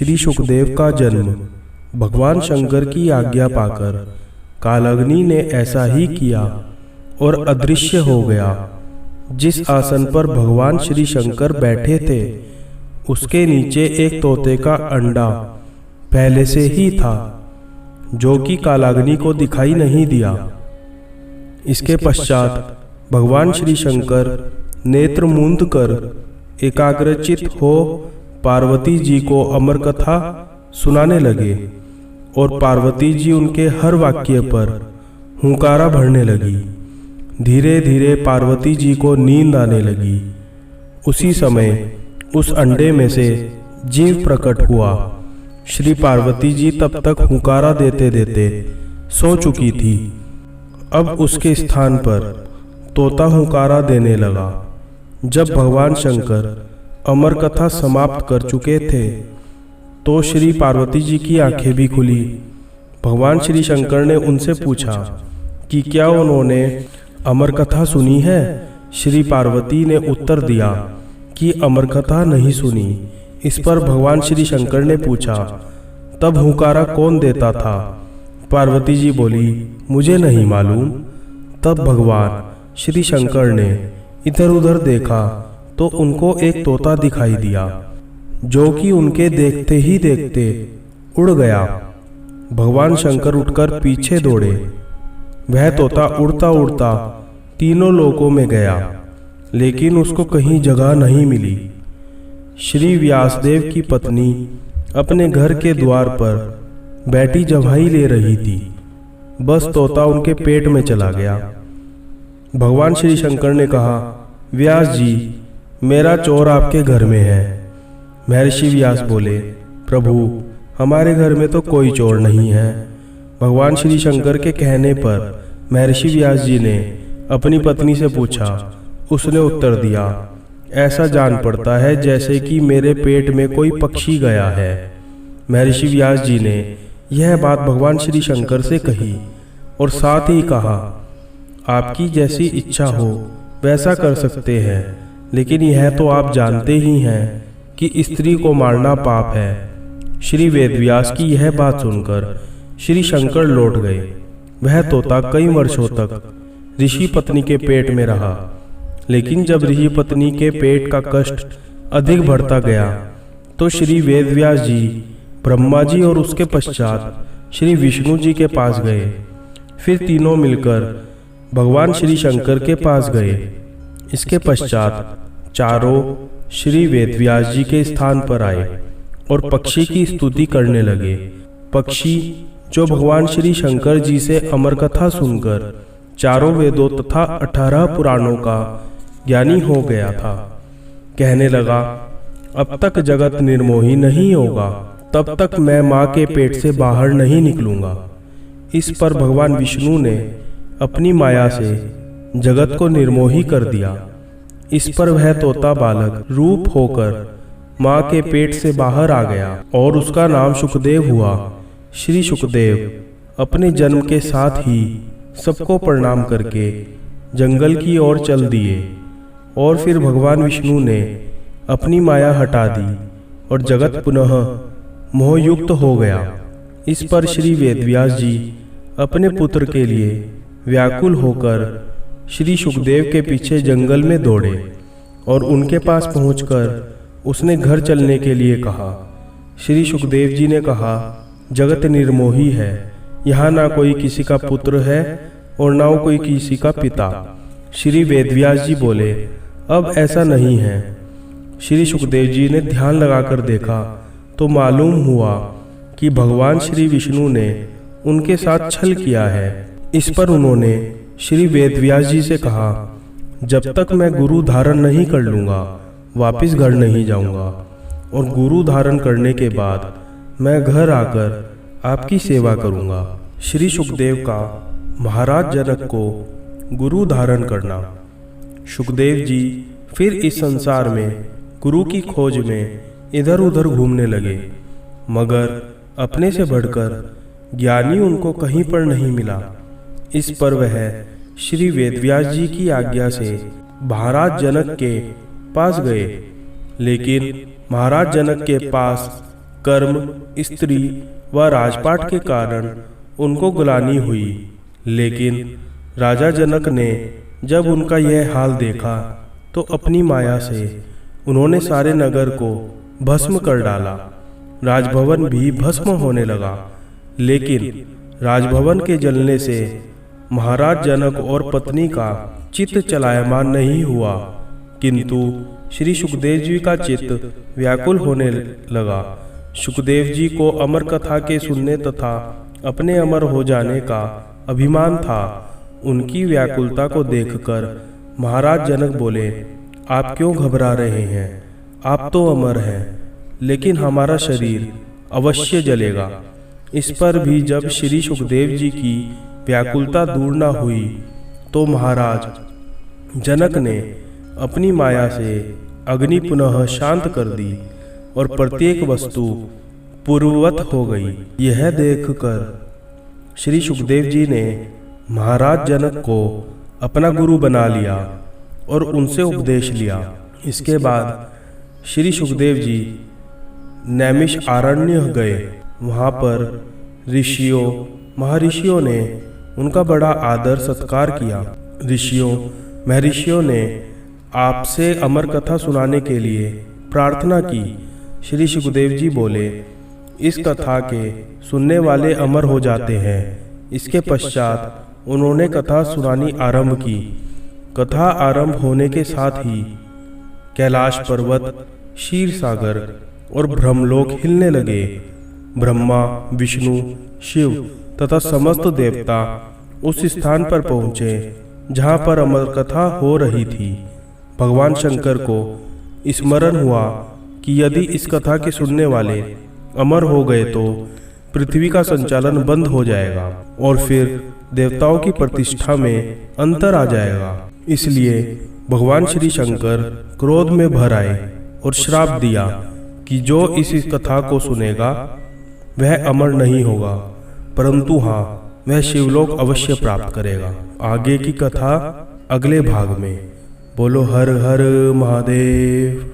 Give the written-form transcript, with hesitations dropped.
श्री सुखदेव का जन्म। भगवान शंकर की आज्ञा पाकर कालाग्नि ने ऐसा ही किया और अदृश्य हो गया। जिस आसन पर भगवान श्री शंकर बैठे थे उसके नीचे एक तोते का अंडा पहले से ही था, जो कि कालाग्नि को दिखाई नहीं दिया। इसके पश्चात भगवान श्री शंकर नेत्र मूंद कर एकाग्रचित हो पार्वती जी को अमर कथा सुनाने लगे और पार्वती जी उनके हर वाक्य पर हुंकारा भरने लगी। धीरे धीरे पार्वती जी को नींद आने लगी। उसी समय उस अंडे में से जीव प्रकट हुआ। श्री पार्वती जी तब तक हुंकारा देते देते सो चुकी थी। अब उसके स्थान पर तोता हुंकारा देने लगा। जब भगवान शंकर अमर कथा समाप्त कर चुके थे तो श्री पार्वती जी की आंखें भी खुली। भगवान श्री शंकर ने उनसे पूछा कि क्या उन्होंने अमर कथा सुनी है। श्री पार्वती ने उत्तर दिया कि अमर कथा नहीं सुनी। इस पर भगवान श्री शंकर ने पूछा, तब हुंकारा कौन देता था। पार्वती जी बोली, मुझे नहीं मालूम। तब भगवान श्री शंकर ने इधर उधर देखा तो उनको एक तोता दिखाई दिया, जो कि उनके देखते ही देखते उड़ गया। भगवान शंकर उठकर पीछे दौड़े। वह तोता उड़ता उड़ता तीनों लोकों में गया, लेकिन उसको कहीं जगह नहीं मिली। श्री व्यासदेव की पत्नी अपने घर के द्वार पर बैठी जम्हाई ले रही थी। बस तोता उनके पेट में चला गया। भगवान श्री शंकर ने कहा, व्यास जी, मेरा चोर आपके घर में है। महर्षि व्यास बोले, प्रभु, हमारे घर में तो कोई चोर नहीं है। भगवान श्री शंकर के कहने पर महर्षि व्यास जी ने अपनी पत्नी से पूछा। उसने उत्तर दिया, ऐसा जान पड़ता है जैसे कि मेरे पेट में कोई पक्षी गया है। महर्षि व्यास जी ने यह बात भगवान श्री शंकर से कही और साथ ही कहा, आपकी जैसी इच्छा हो वैसा कर सकते हैं, लेकिन यह तो आप जानते ही हैं कि स्त्री को मारना पाप है। श्री वेदव्यास की यह बात सुनकर श्री शंकर लौट गए। वह तोता कई वर्षों तक ऋषि पत्नी के पेट में रहा, लेकिन जब ऋषि पत्नी के पेट का कष्ट अधिक बढ़ता गया तो श्री वेदव्यास जी ब्रह्मा जी और उसके पश्चात श्री विष्णु जी के पास गए। फिर तीनों मिलकर भगवान श्री शंकर के पास गए। इसके पश्चात चारों श्री वेदव्यास जी के स्थान पर आए और पक्षी की स्तुति करने लगे। पक्षी जो भगवान श्री शंकर जी से अमर कथा सुनकर चारों वेदों तथा 18 पुराणों का ज्ञानी हो गया था, कहने लगा, अब तक जगत निर्मोही नहीं होगा, तब तक मैं माँ के पेट से बाहर नहीं निकलूंगा। इस पर भगवान विष्णु ने अपनी माया से जगत को निर्मोही कर दिया। इस पर वह तोता बालक रूप होकर माँ के पेट से बाहर आ गया और उसका नाम सुखदेव हुआ। श्री सुखदेव अपने जन्म के साथ ही सबको प्रणाम करके जंगल की ओर चल दिए और फिर भगवान विष्णु ने अपनी माया हटा दी और जगत पुनः मोहयुक्त हो गया। इस पर श्री वेदव्यास जी अपने पुत्र के लिए व्याकुल होकर श्री सुखदेव के पीछे जंगल में दौड़े और उनके पास पहुंचकर उसने घर चलने के लिए कहा। श्री सुखदेव जी ने कहा, जगत निर्मोही है, यहाँ ना कोई किसी का पुत्र है और ना कोई किसी का पिता। श्री वेदव्यास जी बोले, अब ऐसा नहीं है। श्री सुखदेव जी ने ध्यान लगाकर देखा तो मालूम हुआ कि भगवान श्री विष्णु ने उनके साथ छल किया है। इस पर उन्होंने श्री वेदव्यास जी से कहा, जब तक मैं गुरु धारण नहीं कर लूँगा वापिस घर नहीं जाऊँगा, और गुरु धारण करने के बाद मैं घर आकर आपकी सेवा करूँगा। श्री सुखदेव का महाराज जनक को गुरु धारण करना। सुखदेव जी फिर इस संसार में गुरु की खोज में इधर उधर घूमने लगे, मगर अपने से बढ़कर ज्ञानी उनको कहीं पर नहीं मिला। इस पर वह श्री वेदव्यास जी की आज्ञा से महाराज जनक के पास गए, लेकिन महाराज जनक के पास कर्म, स्त्री व राजपाट के कारण उनको ग्लानि हुई। लेकिन राजा जनक ने जब उनका यह हाल देखा तो अपनी माया से उन्होंने सारे नगर को भस्म कर डाला। राजभवन भी भस्म होने लगा। लेकिन राजभवन के जलने से महाराज जनक और पत्नी का चित्त चलायमान नहीं हुआ, किंतु श्री सुखदेव जी का चित्त व्याकुल होने लगा। सुखदेव जी को अमर कथा के सुनने तथा अपने अमर हो जाने का अभिमान था। उनकी व्याकुलता को देखकर महाराज जनक बोले, आप क्यों घबरा रहे हैं? आप तो अमर हैं, लेकिन हमारा शरीर अवश्य जलेगा। इस पर भी जब श्री सुखदेव जी की व्याकुलता दूर न हुई तो महाराज जनक ने अपनी माया से अग्नि पुनः शांत कर दी और प्रत्येक वस्तु पूर्ववत हो गई। यह देखकर श्री सुखदेव जी ने महाराज जनक को अपना गुरु बना लिया और उनसे उपदेश लिया। इसके बाद श्री सुखदेव जी नैमिषारण्य गए। वहाँ पर ऋषियों महर्षियों ने उनका बड़ा आदर सत्कार किया। ऋषियों महर्षियों ने आपसे अमर कथा सुनाने के लिए प्रार्थना की। श्री सुखदेव जी बोले, इस कथा के सुनने वाले अमर हो जाते हैं। इसके पश्चात उन्होंने कथा सुनानी आरंभ की। कथा आरंभ होने के साथ ही कैलाश पर्वत, क्षीर सागर और ब्रह्मलोक हिलने लगे। ब्रह्मा, विष्णु, शिव तथा समस्त देवता उस स्थान पर पहुँचे जहाँ पर अमर कथा हो रही थी। भगवान शंकर को स्मरण हुआ कि यदि इस कथा के सुनने वाले अमर हो गए तो पृथ्वी का संचालन बंद हो जाएगा और फिर देवताओं की प्रतिष्ठा में अंतर आ जाएगा। इसलिए भगवान श्री शंकर क्रोध में भर आए और श्राप दिया कि जो इस कथा को सुनेगा वह अमर नहीं होगा, परंतु हाँ, वह शिवलोक अवश्य प्राप्त करेगा। आगे की कथा अगले भाग में। बोलो हर हर महादेव।